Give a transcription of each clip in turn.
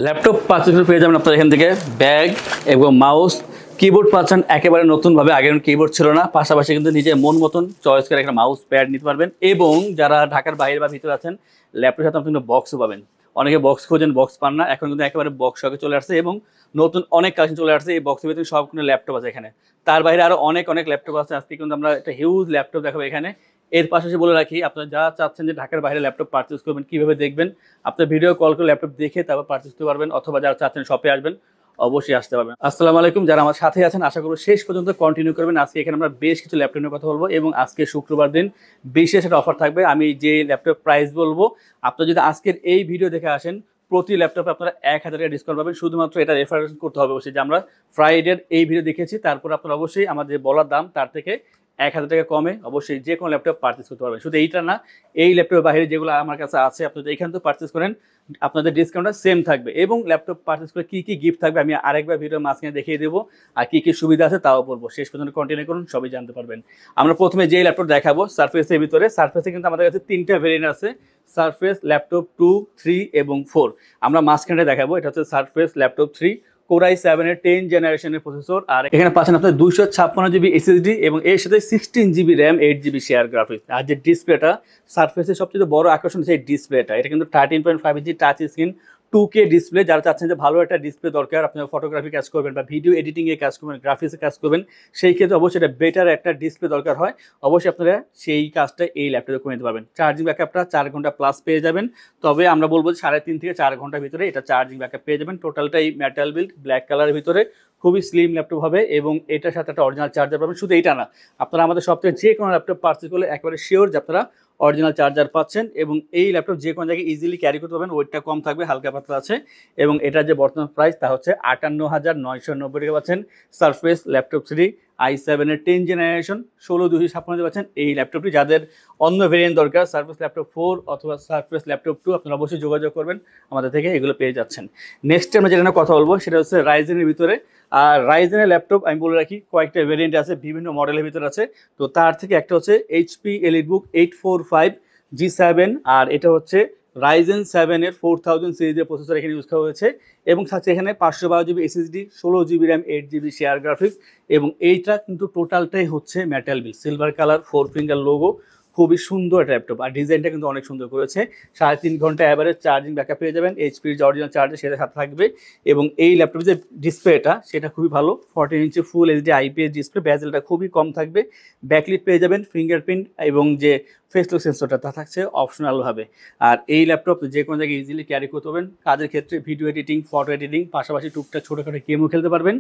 Laptop পাচ্ছেন পেয়ে যাবেন আপনারা এখান থেকে ব্যাগ এবং মাউস কিবোর্ড পাচ্ছেন একেবারে নতুনভাবে। আগের কিবোর্ড ছিল না, পাশাপাশি কিন্তু নিজের মন মতন চয়েস করে একটা মাউস প্যাড নিতে পারবেন। এবং যারা ঢাকার বাইরে বা ভিতরে আছেন ল্যাপটপের সাথে আপনি কিন্তু বক্সও পাবেন। অনেকে বক্স খোঁজেন, বক্স পান না, এখন কিন্তু একেবারে বক্স সঙ্গে চলে আসছে এবং নতুন অনেক কালেকশন চলে আসছে। এই বক্সের ভিতরে সব কিন্তু ল্যাপটপ আছে এখানে। তার বাইরে আরও অনেক অনেক ল্যাপটপ আছে। আজকে কিন্তু আমরা একটা হিউজ ল্যাপটপ দেখাবো এখানে। এর পাশাপাশি বলে রাখি, আপনারা যারা চাচ্ছেন যে ঢাকার বাইরে ল্যাপটপ পারচেস করবেন কীভাবে দেখবেন, আপনার ভিডিও কল করে ল্যাপটপ দেখে তারপর পারচেস করতে পারবেন, অথবা যারা চাচ্ছেন শপে আসবেন অবশ্যই আসতে পারবেন। আসসালামু আলাইকুম, যারা আমার সাথে আছেন আশা করব শেষ পর্যন্ত কন্টিনিউ করবেন। আজকে এখানে আমরা বেশ কিছু ল্যাপটপ নিয়ে কথা বলবো এবং আজকে শুক্রবার দিন বিশেষ একটা অফার থাকবে। আমি যে ল্যাপটপ প্রাইস বলবো, আপনারা যদি আজকের এই ভিডিও দেখে আসেন প্রতি ল্যাপটপে আপনারা 1000 টাকা ডিসকাউন্ট পাবেন। শুধুমাত্র এটা রেফারেন্স করতে হবে অবশ্যই যে আমরা ফ্রাইডের এই ভিডিও দেখেছি, তারপর আপনারা অবশ্যই আমাদের বলার দাম তার থেকে 1000 টাকা কমে অবশ্যই যে কোনো ল্যাপটপ পারচেস করতে পারবেন। শুধু এইটা না, এই ল্যাপটপের বাইরে যেগুলো আমার কাছে আছে আপনি যদি এখান থেকে পারচেস করেন আপনাদের ডিসকাউন্টটা সেম থাকবে। এবং ল্যাপটপ পারচেস করে কী কী গিফট থাকবে আমি আরেকবার ভিডিওর মাঝখানে দেখিয়ে দেবো, আর কী কী সুবিধা আছে তাও বলবো। শেষ পর্যন্ত কন্টিনিউ করুন, সবই জানতে পারবেন। আমরা প্রথমে যেই ল্যাপটপ দেখাবো সারফেসের ভিতরে, সারফেসে কিন্তু আমাদের কাছে 3টা ভেরিয়েন্ট আছে, সারফেস ল্যাপটপ 2, 3 এবং 4। আমরা মাঝখানে দেখাবো, এটা হচ্ছে সারফেস ল্যাপটপ 3 কোরাই 7-এর 10 জেনারেশনের প্রসেসর। আর এখানে পাচ্ছেন আপনার 256 জিবি এসএসডি এবং এর সাথে 16 GB RAM, 8 GB share graphics. আর যে ডিসপ্লেটা, সারফেসের সবচেয়ে বড় আকর্ষণ হচ্ছে এই ডিসপ্লেটা। এটা কিন্তু 13.5 ইঞ্চি টাচ স্ক্রিন 2K ডিসপ্লে। যারা চাচ্ছেন যে ভালো একটা ডিসপ্লে দরকার, আপনারা ফটোগ্রাফি কাজ করবেন বা ভিডিও এডিটিংয়ে কাজ করবেন, গ্রাফিক্সে কাজ করবেন, সেই ক্ষেত্রে অবশ্যই এটা বেটার একটা ডিসপ্লে দরকার হয়। অবশ্যই আপনারা সেই কাজটা এই ল্যাপটপে করে নিতে পারবেন। চার্জিং ব্যাকআপটা 4 ঘন্টা প্লাস পেয়ে যাবেন, তবে আমরা বলবো 3.5 থেকে 4 ঘন্টার ভিতরে এটা চার্জিং ব্যাকআপ পেয়ে যাবেন। টোটালটা এই মেটাল বিল্ড ব্ল্যাক কালারের ভিতরে খুবই স্লিম ল্যাপটপ হবে এবং এটার সাথে একটা অরিজিনাল চার্জার পাবেন। শুধু এইটা না, আপনারা আমাদের সব থেকে যে কোনো ল্যাপটপ পারচেজ করলে একেবারে শিওর যে আপনারা অরিজিনাল চার্জার পাচ্ছেন এবং এই ল্যাপটপ যে কোনো জায়গায় ইজিলি ক্যারি করতে পারবেন। ওয়েটটা কম থাকবে, হালকা পাতলা আছে এবং এটার যে বর্তমান প্রাইস তা হচ্ছে 58,990 টাকা পাচ্ছেন। সারফেস ল্যাপটপ 3 i7-এর 10 জেনারেশন 16,256 পাচ্ছেন এই ল্যাপটপটি। যাদের অন্য ভেরিয়েন্ট দরকার সারফেস ল্যাপটপ 4 অথবা সারফেস ল্যাপটপ 2, আপনারা অবশ্যই যোগাযোগ করবেন আমাদের থেকে, এগুলো পেয়ে যাচ্ছেন। নেক্সট আমরা যেটা নিয়ে কথা বলবো সেটা হচ্ছে রাইজেনের ভিতরে। আর রাইজেনের ল্যাপটপ আমি বলে রাখি কয়েকটা ভেরিয়েন্ট আছে, বিভিন্ন মডেলের ভিতরে আছে। তো তার থেকে একটা হচ্ছে HP EliteBook 845 G7, আর এটা হচ্ছে রাইজেন 7-এর 4000 সিরিজের প্রসেসর এখানে ইউজ করা হয়েছে এবং থাকছে এখানে 512 GB SSD, 16 GB RAM, 8 GB share graphics. এবং এইটা কিন্তু টোটালটাই হচ্ছে মেটাল বিল, সিলভার কালার, 4 ফিঙ্গার লোগো, খুবই সুন্দর একটা ল্যাপটপ। আর ডিজাইনটা কিন্তু অনেক সুন্দর করেছে। 3.5 ঘন্টা অ্যাভারেজ চার্জিং ব্যাকআপ পেয়ে যাবেন। এইচপির যে অরিজিনাল চার্জার সেটা সাথে থাকবে এবং এই ল্যাপটপের যে ডিসপ্লেটা সেটা খুবই ভালো, 14 inch full HD IPS display. বেজেলটা খুবই কম থাকবে, ব্যাকলিট পেয়ে যাবেন, ফিঙ্গারপ্রিন্ট এবং যে ফেস লক সেন্সরটা তা থাকছে অপশনালভাবে। আর এই ল্যাপটপ যে কোনো জায়গায় ইজিলি ক্যারি করতে পারবেন কাজের ক্ষেত্রে, ভিডিও এডিটিং, ফটো এডিটিং, পাশাপাশি টুকটাক ছোটোখাটো গেমও খেলতে পারবেন।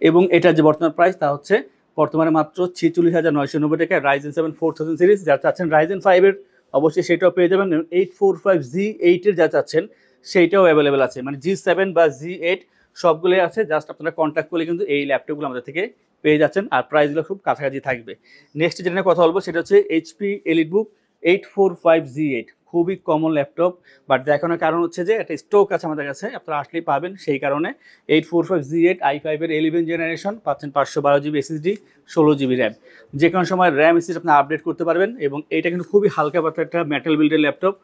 এবং এটার যে বর্তমান প্রাইস তা হচ্ছে বর্তমানে মাত্র 46,990 টাকা। রাইজেন 7 4000 সিরিজ যারা চাচ্ছেন, রাইজেন 5-এর অবশ্যই সেটাও পেয়ে যাবেন। 845G8-এর যা চাচ্ছেন সেইটাও অ্যাভেলেবেল আছে, মানে G7 বা G8 সবগুলোই আছে। জাস্ট আপনারা কন্ট্যাক্ট করলে কিন্তু এই ল্যাপটপগুলো আমাদের থেকে পেয়ে যাচ্ছেন আর প্রাইসগুলো খুব কাছাকাছি থাকবে। নেক্সট যেটা নিয়ে কথা বলবো সেটা হচ্ছে HP EliteBook 845G8, খুবই কমন ল্যাপটপ, বাট দেখানোর কারণ হচ্ছে যে একটা স্টক আছে আমাদের কাছে, আপনারা আসলেই পাবেন সেই কারণে। 845G8 i5-এর 11 জেনারেশন পাচ্ছেন, 512 জিবি এসএসডি, 16 জিবি র্যাম। যে কোনো সময় র্যাম এসএসডি আপনি আপডেট করতে পারবেন এবং এটা কিন্তু খুবই হালকা পাতলা একটা মেটাল বিল্ডের ল্যাপটপ,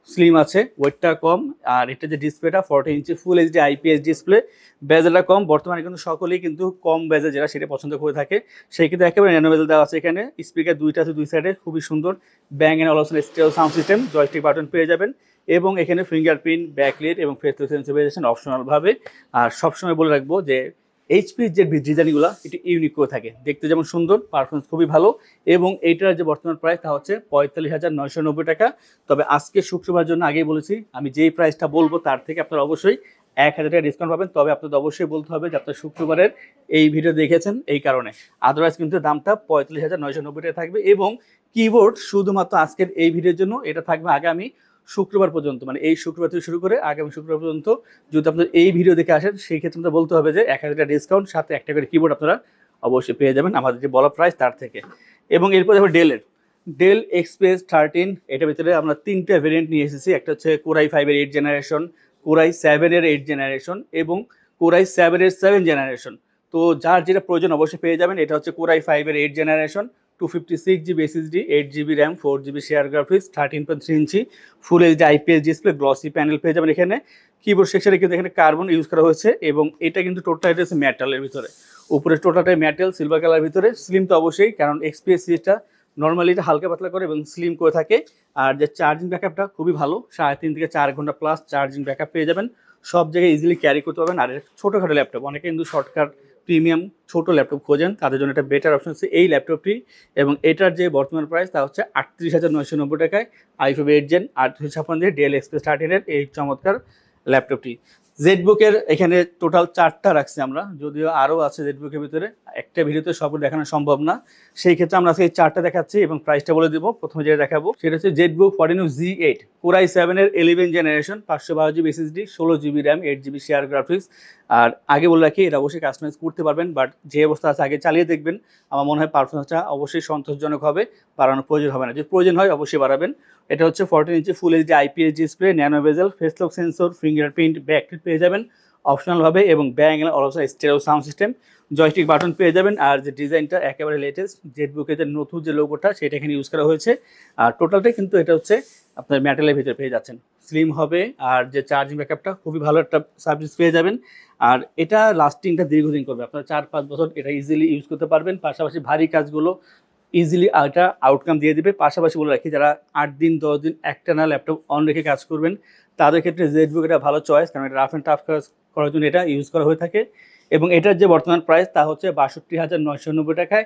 স্লিম আছে, ওয়েটটা কম। আর এটা যে ডিসপ্লেটা 14 inch full HD IPS display, বেজেলটা কম। বর্তমানে কিন্তু সকলেই কিন্তু কম বেজেল যেটা সেটা পছন্দ করে থাকে, সেই কিন্তু একেবারে ন্যানো বেজেল দেওয়া আছে এখানে। স্পিকার দুইটা আছে দুই সাইডে, খুবই সুন্দর। Bang and Olufsen stereo sound system, joystick button পেয়ে যাবেন এবং এখানে ফিঙ্গারপ্রিন্ট, ব্যাকলাইট এবং ফেস লক সেন্সর পেয়ে যাচ্ছেন অপশনালভাবে। আর সবসময় বলে রাখবো যে এইচপির যে ডিজাইনগুলো একটু ইউনিক করে থাকে, দেখতে যেমন সুন্দর, পারফরমেন্স খুবই ভালো। এবং এইটার যে বর্তমান প্রাইস তা হচ্ছে 45,990 টাকা। তবে আজকে শুক্রবার জন্য আগেই বলেছি, আমি যেই প্রাইসটা বলবো তার থেকে আপনারা অবশ্যই 1000 টাকা ডিসকাউন্ট পাবেন। তবে আপনাদের অবশ্যই বলতে হবে যে আপনার শুক্রবারের এই ভিডিও দেখেছেন এই কারণে, আদারওয়াইজ কিন্তু দামটা 45,990 টাকা থাকবে। এবং কিবোর্ড শুধুমাত্র আজকের এই ভিডিওর জন্য এটা থাকবে আগামী শুক্রবার পর্যন্ত, মানে এই শুক্রবার থেকে শুরু করে আগামী শুক্রবার পর্যন্ত। যদি আপনার এই ভিডিও দেখে আসেন সেই ক্ষেত্রে আপনারা বলতে হবে যে 1000 টাকা ডিসকাউন্ট, সাথে একটা করে কিবোর্ড আপনারা অবশ্যই পেয়ে যাবেন আমাদের যে বলা প্রাইস তার থেকে। এবং এরপর দেখো ডেল এক্সপ্রেস 13, এটার ভিতরে আমরা 3টা ভেরিয়েন্ট নিয়ে এসেছি। একটা হচ্ছে কোরাই 5-এর 8 জেনারেশন, কোরাই 7-এর 8 জেনারেশন এবং কোরাই 7-এর 7 জেনারেশন। তো যার যেটা প্রয়োজন অবশ্যই পেয়ে যাবেন। এটা হচ্ছে কোরাই 5-এর 8 generation, 256 GB SSD, 8 GB RAM, 4 GB share graphics, 13.3 inch full HD IPS display, glossy panel পেয়ে যাবেন এখানে। কিবোর্ড সেকশনে কিন্তু এখানে কার্বন ইউজ করা হয়েছে এবং এটা কিন্তু টোটাল এটা হচ্ছে মেটালের ভিতরে, উপরে টোটালটাই মেটাল সিলভার কালার ভিতরে। স্লিম তো অবশ্যই, কারণ এক্সপিএস সিরিজটা নর্মালি এটা হালকা পাতলা করে এবং স্লিম করে থাকে। আর যে চার্জিং ব্যাকআপটা খুবই ভালো, 3.5 থেকে 4 ঘন্টা প্লাস চার্জিং ব্যাকআপ পেয়ে যাবেন, সব জায়গায় ইজিলি ক্যারি করতে পারবেন। আর এটা ছোটোখাটো ল্যাপটপ, অনেকে কিন্তু শর্টকাট প্রিমিয়াম ছোটো ল্যাপটপ খোঁজেন, তাদের জন্য একটা বেটার অপশন হচ্ছে এই ল্যাপটপটি। এবং এটার যে বর্তমান প্রাইস তা হচ্ছে 38,990 টাকায় i5 8 জেন 856 দিয়ে ডেল এক্সপ্রেস 13-এর এই চমৎকার ল্যাপটপটি। জেডবুকের এখানে টোটাল 4টা রাখছি আমরা, যদিও আরও আছে জেডবুকের ভিতরে, একটা ভিডিওতে সব দেখানো সম্ভব না, সেই ক্ষেত্রে আমরা আজকে এই 4টা দেখাচ্ছি এবং প্রাইসটা বলে দিব। প্রথমে যেটা দেখাবো সেটা হচ্ছে জেডবুক 14 Z8 Core i7-এর 11 generation, 512 GB SSD, 16 GB RAM, 8 GB share graphics. আর আগে বলে রাখি এটা অবশ্যই কাস্টমাইজ করতে পারবেন, বাট যে অবস্থা আছে আগে চালিয়ে দেখবেন, আমার মনে হয় পারফরমেন্সটা অবশ্যই সন্তোষজনক হবে, বাড়ানোর প্রয়োজন হবে না, যদি প্রয়োজন হয় অবশ্যই বাড়াবেন। এটা হচ্ছে 14 inch full HD IPS display, nano bezel, face lock sensor, fingerprint, backlight পেয়ে যাবেন অপশনালভাবে এবং Bang Olufsen stereo sound system, joystick button পেয়ে যাবেন। আর যে ডিজাইনটা একেবারে লেটেস্ট, জেডবুকের যে নতুন যে লোগোটা সেটা এখানে ইউজ করা হয়েছে। আর টোটালটাই কিন্তু এটা হচ্ছে আপনার মেটালের ভিতরে পেয়ে যাচ্ছেন, স্লিম হবে। আর যে চার্জিং ব্যাকআপটা খুবই ভালো একটা সার্ভিস পেয়ে যাবেন। আর এটা লাস্টিংটা দীর্ঘদিন করবে, আপনারা 4-5 বছর এটা ইজিলি ইউজ করতে পারবেন। পাশাপাশি ভারী কাজগুলো ইজিলি এটা আউটকাম দিয়ে দিবে। পাশাপাশি বলে রাখি, যারা 8 দিন 10 দিন একটানা ল্যাপটপ অন রেখে কাজ করবেন তাদের ক্ষেত্রে জেডবুক এটা ভালো চয়েস, কারণ এটা রাফ অ্যান্ড টাফ কাজ করার জন্য এটা ইউজ করা হয়ে থাকে। এবং এটার যে বর্তমান প্রাইস তা হচ্ছে 62,990 টাকায়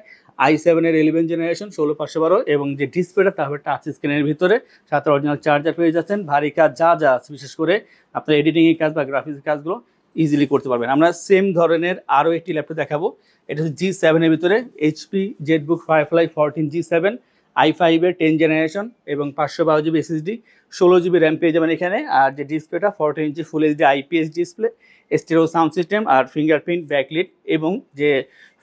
i7-এর 11 জেনারেশন, 16512, এবং যে ডিসপ্লেটা তা হবে টাচ স্ক্রিনের ভিতরে, সাথে অরিজিনাল চার্জার পেয়ে যাচ্ছেন। ভারী কাজ যা যা আছে, বিশেষ করে আপনার এডিটিংয়ের কাজ বা গ্রাফিক্সের কাজগুলো ইজিলি করতে পারবেন। আমরা সেম ধরনের আরও একটি ল্যাপটপ দেখাবো, এটা হচ্ছে G7-এর ভিতরে HP ZBook Firefly 14 G7 i5-এর 10 generation এবং 512 GB SSD, 16 GB র্যাম পেয়ে যাবেন এখানে। আর যে ডিসপ্লেটা 14 inch full HD IPS display, stereo sound system, আর ফিঙ্গারপ্রিন্ট, ব্যাকলাইট এবং যে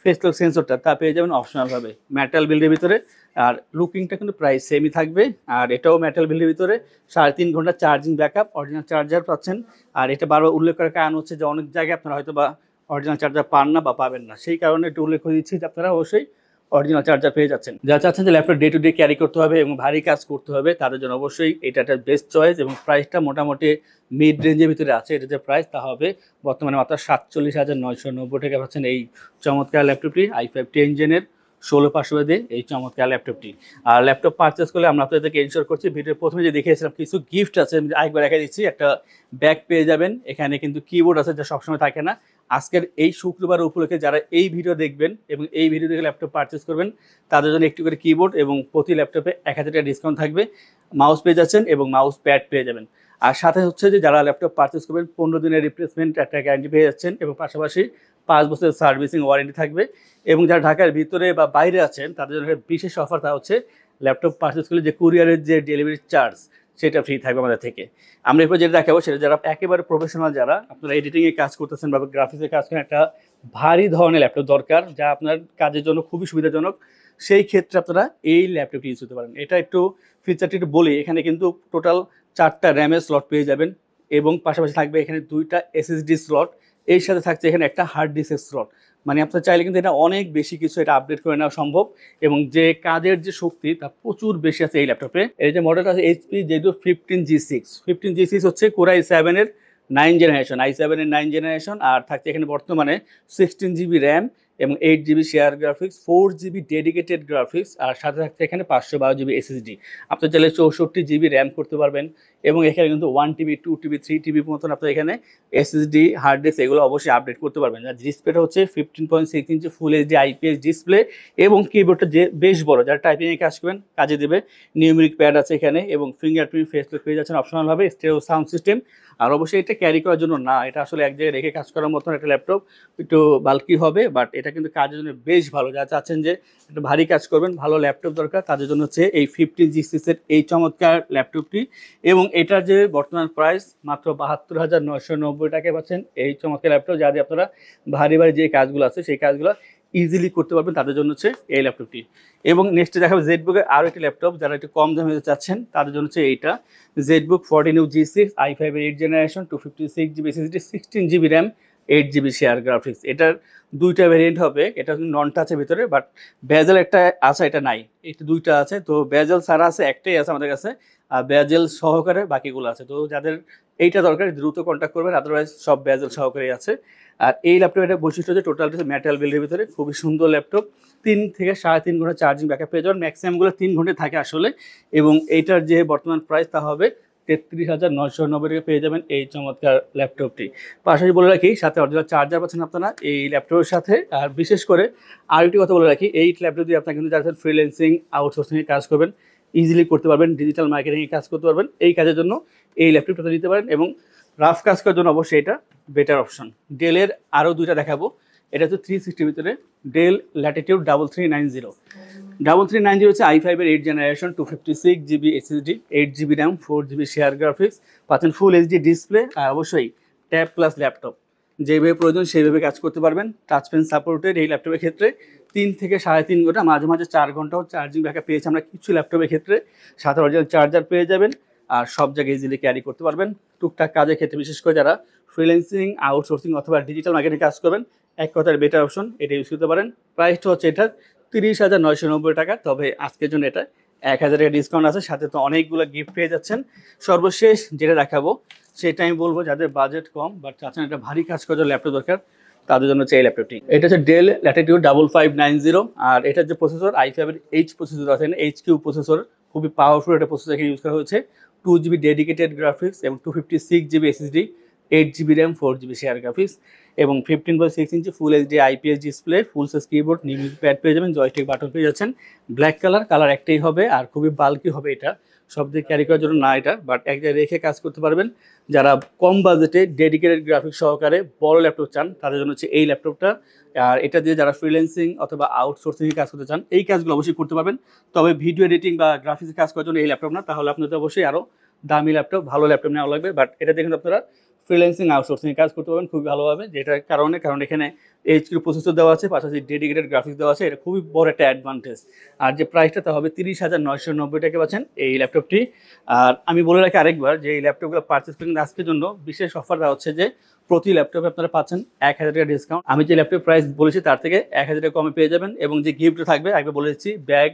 ফেস লক সেন্সরটা তা পেয়ে যাবেন অপশনালভাবে মেটাল বিল্ডের ভিতরে। আর লুকিংটা কিন্তু প্রায় সেমই থাকবে। আর এটাও মেটাল বিল্ডের ভিতরে, 3.5 ঘন্টা চার্জিং ব্যাকআপ, অরিজিনাল চার্জার পাচ্ছেন। আর এটা বারবার উল্লেখ করার কারণ হচ্ছে যে অনেক জায়গায় আপনারা হয়তো বা অরিজিনাল চার্জার পান না বা পাবেন না, সেই কারণে একটু উল্লেখ করে দিচ্ছি যে আপনারা অবশ্যই অরিজিনাল চার্জার পেয়ে যাচ্ছেন। যারা চাচ্ছেন যে laptop day to day carry করতে হবে এবং ভারী কাজ করতে হবে, তাদের জন্য অবশ্যই এটা একটা বেস্ট চয়েস। এবং প্রাইসটা মোটামুটি মিড রেঞ্জের ভিতরে আছে, এটা যে প্রাইস তা হবে বর্তমানে মাত্র 47,990 টাকা পাচ্ছেন এই চমৎকার ল্যাপটপটি i5 10 জেনের 16500 দিয়ে এই চমৎকার ল্যাপটপটি। আর ল্যাপটপ পারচেস করলে আমরা আপনাদেরকে ইনশিওর করছি, ভিডিওর প্রথমে যে দেখিয়েছিলাম কিছু গিফট আছে, আমি আরেকবার দেখা দিচ্ছি, একটা ব্যাগ পেয়ে যাবেন, এখানে কিন্তু কিবোর্ড আছে যা সবসময় থাকে না। আজকের এই শুক্রবার উপলক্ষে যারা এই ভিডিও দেখবেন এবং এই ভিডিও দেখে ল্যাপটপ পারচেস করবেন, তাদের জন্য একটু করে কিবোর্ড এবং প্রতি ল্যাপটপে 1000 টাকা ডিসকাউন্ট থাকবে, মাউস পেয়ে যাচ্ছেন এবং মাউস প্যাড পেয়ে যাবেন। আর সাথে হচ্ছে যে যারা ল্যাপটপ পারচেস করবেন 15 দিনের রিপ্লেসমেন্ট একটা গ্যারান্টি পেয়ে যাচ্ছেন এবং পাশাপাশি 5 বছরের সার্ভিসিং ওয়ারেন্টি থাকবে। এবং যারা ঢাকার ভিতরে বা বাইরে আছেন তাদের জন্য বিশেষ অফার, তা হচ্ছে ল্যাপটপ পারচেস করলে যে কুরিয়ারের যে ডেলিভারি চার্জ সেটা ফ্রি থাকবে আমাদের থেকে। আমরা এরপর যেটা দেখাবো সেটা যারা একেবারে প্রফেশনাল, যারা আপনারা এডিটিংয়ে কাজ করতেছেন বা গ্রাফিক্সের কাজ করেন, একটা ভারী ধরনের ল্যাপটপ দরকার যা আপনার কাজের জন্য খুবই সুবিধাজনক, সেই ক্ষেত্রে আপনারা এই ল্যাপটপটি ইউজ করতে পারেন। এটা একটু ফিচারটি একটু বলি, এখানে কিন্তু টোটাল 4টা র্যামের স্লট পেয়ে যাবেন এবং পাশাপাশি থাকবে এখানে 2টা SSD স্লট, এর সাথে থাকছে এখানে একটা হার্ড ডিস্কের স্লট। মানে আপনার চাইলে কিন্তু এটা অনেক বেশি কিছু এটা আপডেট করে নেওয়া সম্ভব এবং যে কাজের যে শক্তি তা প্রচুর বেশি আছে এই ল্যাপটপে। এই যে মডেলটা আছে HP জেডবুক 15G6 হচ্ছে Core i7-এর 9 জেনারেশন, i7-এর 9 জেনারেশন। আর থাকছে এখানে বর্তমানে 16 GB র্যাম এবং 8 GB share graphics, 4 GB dedicated graphics, আর সাথে থাকছে এখানে 512 GB SSD। আপনি চাইলে 64 GB র্যাম করতে পারবেন এবং এখানে কিন্তু 1 TB 2 TB 3 TB মতন আপনার এখানে SSD হার্ড ডিস্ক এগুলো অবশ্যই আপডেট করতে পারবেন। আর ডিসপ্লেটা হচ্ছে 15.6 inch full HD IPS display এবং কিবোর্ডটা যে বেশ বড়, যারা টাইপিংয়ে কাজ করবেন কাজে দেবে। নিউমেরিক প্যাড আছে এখানে এবং ফিঙ্গারপ্রিন্ট, ফেস লক পেয়ে যাচ্ছেন অপশনালভাবে, স্টেরিও সাউন্ড সিস্টেম। আর অবশ্যই এটা ক্যারি করার জন্য না, এটা আসলে এক জায়গায় রেখে কাজ করার মতন একটা ল্যাপটপ, একটু বাল্কি হবে, বাট এটা কিন্তু কাজের জন্য বেশ ভালো। যারা চাচ্ছেন যে একটা ভারী কাজ করবেন, ভালো ল্যাপটপ দরকার, তাদের জন্য হচ্ছে এই 15G6-এর এই চমৎকার ল্যাপটপটি। এবং এটার যে বর্তমান প্রাইস মাত্র 72,990 টাকায় পাচ্ছেন এই চমৎকার ল্যাপটপ, যা দিয়ে আপনারা ভারী ভারী যে কাজগুলো আছে সেই কাজগুলো ইজিলি করতে পারবেন, তাদের জন্য হচ্ছে এই ল্যাপটপটি। এবং নেক্সটে দেখাবো জেডবুকের আরও একটি ল্যাপটপ, যারা একটু কম দামে চাচ্ছেন তাদের জন্য হচ্ছে এইটা ZBook 14G6 i5-এর 8 generation, 256 GB SSD, 16 GB RAM, 8 GB share graphics. এটার 2টা ভ্যারিয়েন্ট হবে, এটা নন টাচের ভিতরে, বাট বেজেল একটা আছে, এটা নাই, এটা 2টা আছে। তো বেজেল ছাড়া আছে একটাই আছে আমাদের কাছে, আর বেজেল সহকারে বাকিগুলো আছে। তো যাদের এইটা দরকার, দ্রুত কন্ট্যাক্ট করবেন, আদারওয়াইজ সব বেজেল সহকারে আছে। আর এই ল্যাপটপের একটা বৈশিষ্ট্য হচ্ছে টোটালটা মেটাল বিল্ডের ভিতরে, খুবই সুন্দর ল্যাপটপ। 3 থেকে 3.5 ঘন্টা চার্জিং ব্যাকআপ পেয়ে যাবেন, ম্যাক্সিমামগুলো 3 ঘন্টা থাকে আসলে। এবং এইটার যে বর্তমান প্রাইস তা হবে 33,990 টাকা পেয়ে যাবেন এই চমৎকার ল্যাপটপটি। পাশাপাশি বলে রাখি সাথে অরিজিনাল চার্জার পাচ্ছেন আপনারা এই ল্যাপটপের সাথে। আর বিশেষ করে আরেকটি কথা বলে রাখি, এই ল্যাপটপ দিয়ে আপনারা কিন্তু যারা ফ্রিল্যান্সিং আউটসোর্সিংয়ে কাজ করবেন ইজিলি করতে পারবেন, ডিজিটাল মার্কেটিংয়ে কাজ করতে পারবেন, এই কাজের জন্য এই ল্যাপটপটা নিতে পারেন। এবং রাফ কাজ করার জন্য অবশ্যই এটা বেটার অপশন। ডেলের আরও দুইটা দেখাবো, এটা হচ্ছে 360 ভিতরে ডেল ল্যাটিটিউড 3390। 3390 হচ্ছে i5 এর 8th generation, 256GB SSD, 8GB RAM, 4GB share graphics, পাচ্ছেন ফুল এইচডি ডিসপ্লে, আর অবশ্যই ট্যাব প্লাস ল্যাপটপ, যেভাবে প্রয়োজন সেইভাবে কাজ করতে পারবেন। টাচ পেন সাপোর্টেড এই ল্যাপটপের ক্ষেত্রে 3 থেকে 3.5 ঘন্টা, মাঝে মাঝে 4 ঘন্টাও চার্জিং ব্যাকআপ পেয়েছি আমরা কিছু ল্যাপটপের ক্ষেত্রে। সাথে অরিজিনাল চার্জার পেয়ে যাবেন, আর সব জায়গায় ইজিলি ক্যারি করতে পারবেন। টুকটাক কাজের ক্ষেত্রে বিশেষ করে যারা ফ্রিল্যান্সিং আউটসোর্সিং অথবা ডিজিটাল মার্কেটিং কাজ করবেন, এক কথার বেটার অপশন, এটা ইউজ করতে পারেন। প্রাইসটা হচ্ছে এটা 30,990 টাকা, তবে আজকের জন্য এটা 1,000 টাকা ডিসকাউন্ট আছে, সাথে তো অনেকগুলো গিফট পেয়ে যাচ্ছেন। সর্বশেষ যেটা দেখাবো সেটা আমি বলবো যাদের বাজেট কম বাট চাচ্ছেন একটা ভারী কাজ করার ল্যাপটপ দরকার, তাদের জন্য হচ্ছে এই ল্যাপটপটি। এটা হচ্ছে ডেল ল্যাটিটিউড 5590, আর এটার যে প্রসেসর i5 এর H প্রসেসর আছে, HQ প্রসেসর, খুবই পাওয়ারফুল একটা প্রসেসর এখানে ইউজ করা হয়েছে। 2GB ডেডিকেটেড গ্রাফিক্স এবং 256GB SSD, 8GB RAM, 4GB share graphics এবং 15.6 inch full HD IPS display, full size keyboard, news pad পেয়ে যাবেন, জয়স্টিক বাটন পেয়ে যাচ্ছেন। ব্ল্যাক কালার একটাই হবে, আর খুবই বাল্কি হবে, এটা সব দিকে ক্যারি করার জন্য না এটা, বাট এক জায়গায় রেখে কাজ করতে পারবেন। যারা কম বাজেটে ডেডিকেটেড গ্রাফিক্স সহকারে বড় ল্যাপটপ চান তাদের জন্য হচ্ছে এই ল্যাপটপটা। আর এটা দিয়ে যারা ফ্রিল্যান্সিং অথবা আউটসোর্সিং কাজ করতে চান এই কাজগুলো অবশ্যই করতে পারবেন। তবে ভিডিও এডিটিং বা গ্রাফিক্স কাজ করার জন্য এই ল্যাপটপ না, তাহলে আপনাদের অবশ্যই আরও দামি ল্যাপটপ, ভালো ল্যাপটপ নেওয়া লাগবে। বাট এটা দেখুন আপনারা ফ্রিল্যান্সিং আউটসোর্সিং কাজ করতে পারবেন খুবই ভালোভাবে, যেটার কারণ এখানে HQ প্রসেসর দেওয়া আছে, পাশাপাশি ডেডিকেটেড গ্রাফিক্স দেওয়া আছে, এটা খুবই বড় একটা অ্যাডভান্টেজ। আর যে প্রাইসটা তা হবে 30,990 টাকা পাচ্ছেন এই ল্যাপটপটি। আর আমি বলে রাখি আরেকবার যে এই ল্যাপটপগুলো পারচেস করেন আজকের জন্য বিশেষ অফার দেওয়া হচ্ছে যে প্রতি ল্যাপটপে আপনারা পাচ্ছেন 1,000 টাকা ডিসকাউন্ট। আমি যে ল্যাপটপ প্রাইস বলেছি তার থেকে 1,000 টাকা কমে পেয়ে যাবেন। এবং যে গিফট থাকবে আগে বলে দিচ্ছি, ব্যাগ,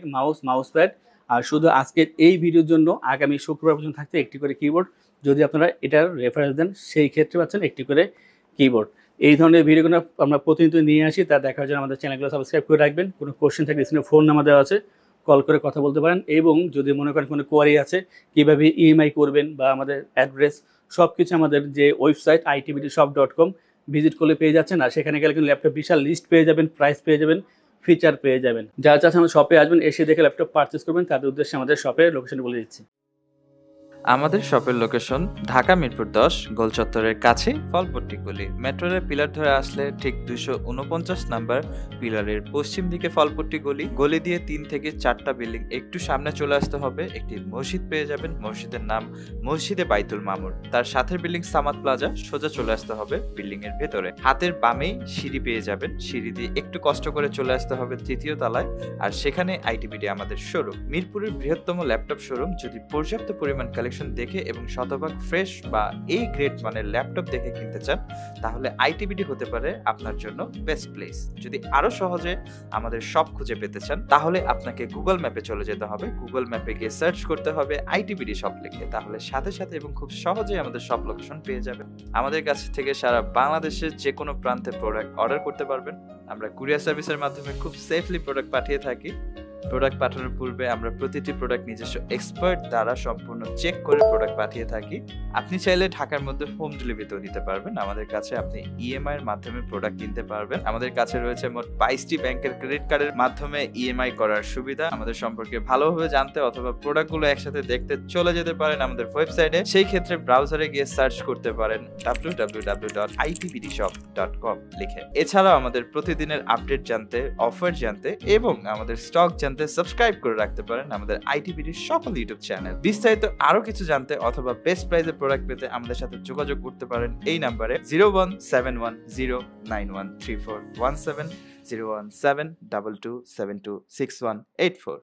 মাউস প্যাড, আর শুধু আজকের এই ভিডিওর জন্য আগামী শুক্রবার পর্যন্ত থাকছে একটি করে কিবোর্ড। যদি আপনারা এটার রেফারেন্স দেন সেই ক্ষেত্রে পাচ্ছেন একটি করে কিবোর্ড। এই ধরনের ভিডিওগুলো আমরা প্রতিনিয়ত নিয়ে আসি, তা দেখার জন্য আমাদের চ্যানেলগুলো সাবস্ক্রাইব করে রাখবেন। কোনো কোশ্চেন থাকলে স্ক্রিনে ফোন নাম্বার দেওয়া আছে, কল করে কথা বলতে পারেন। এবং যদি মনে করেন কোনো কোয়ারি আছে কীভাবে EMI করবেন বা আমাদের অ্যাড্রেস সব কিছু আমাদের যে ওয়েবসাইট itbdshop.com ভিজিট করলে পেয়ে যাচ্ছেন। আর সেখানে গেলে কিন্তু ল্যাপটপ বিশাল লিস্ট পেয়ে যাবেন, প্রাইস পেয়ে যাবেন, ফিচার পেয়ে যাবেন। যারা চাচ্ছেন আমাদের শপে আসবেন, এসে দেখে ল্যাপটপ পারচেস করবেন, তাদের উদ্দেশ্যে আমাদের শপের লোকেশনটি বলে দিচ্ছি। আমাদের শপের লোকেশন ঢাকা মিরপুর 10 গোল চত্বরের কাছে ফলপট্টি গলি। মেট্রো রেল পিলার ধরে আসলে ঠিক 249 নাম্বার পিলারের পশ্চিম দিকে ফলপট্টি গলি। গলি দিয়ে 3 থেকে 4টা বিল্ডিং একটু সামনে চলে আসতে হবে, একটি মসজিদ পেয়ে যাবেন, মসজিদের নাম মসজিদে বাইতুল মামুর। তার সাথে বিল্ডিং সামাদ প্লাজা, সোজা চলে আসতে হবে বিল্ডিং এর ভেতরে। হাতের বামেই সিঁড়ি পেয়ে যাবেন, সিঁড়ি দিয়ে একটু কষ্ট করে চলে আসতে হবে 3য় তলায়, আর সেখানে ITBD আমাদের শোরুম। মিরপুরের বৃহত্তম ল্যাপটপ শোরুম। যদি পর্যাপ্ত পরিমাণ দেখে এবং শতভাগ ফ্রেশ বা এই গ্রেড মানের ল্যাপটপ দেখে কিনতে চান, তাহলে ITBD হতে পারে আপনার জন্য বেস্ট প্লেস। যদি আরো সহজে আমাদের শপ খুঁজে পেতে চান, তাহলে আপনাকে গুগল ম্যাপে চলে যেতে হবে। গুগল ম্যাপে গিয়ে সার্চ করতে হবে ITBD শপ লিখে, তাহলে সাথে সাথে এবং খুব সহজেই আমাদের শপ লোকেশন পেয়ে যাবেন। আমাদের কাছ থেকে সারা বাংলাদেশের যে কোনো প্রান্তে প্রোডাক্ট অর্ডার করতে পারবেন। আমরা কুরিয়ার সার্ভিসের মাধ্যমে খুব সেফলি প্রোডাক্ট পাঠিয়ে থাকি। প্রোডাক্ট পাঠানোর পূর্বে আমরা প্রতিটি প্রোডাক্ট নিজস্ব এক্সপার্ট দ্বারা সম্পূর্ণ চেক করে প্রোডাক্ট পাঠিয়ে থাকি। আপনি চাইলে ঢাকার মধ্যে হোম ডেলিভারিতেও নিতে পারবেন। আমাদের কাছে আপনি EMI এর মাধ্যমে প্রোডাক্ট কিনতে পারবেন। আমাদের কাছে রয়েছে মোট 22টি ব্যাংকের ক্রেডিট কার্ডের মাধ্যমে EMI করার সুবিধা। আমাদের সম্পর্কে ভালোভাবে জানতে অথবা প্রোডাক্টগুলো একসাথে দেখতে চলে যেতে পারেন আমাদের ওয়েবসাইটে। সেই ক্ষেত্রে ব্রাউজারে গিয়ে সার্চ করতে পারেন www.itbdshop.com লিখে। এছাড়াও আমাদের প্রতিদিনের আপডেট জানতে, অফার জানতে এবং আমাদের স্টক জানতে সাবস্ক্রাইব করে রাখতে পারেন আমাদের ITBD সকল ইউটিউব চ্যানেল। বিস্তারিত আরো কিছু জানতে অথবা বেস্ট প্রাইসে প্রোডাক্ট পেতে আমাদের সাথে যোগাযোগ করতে পারেন এই নাম্বারে 01710913417 01722726184।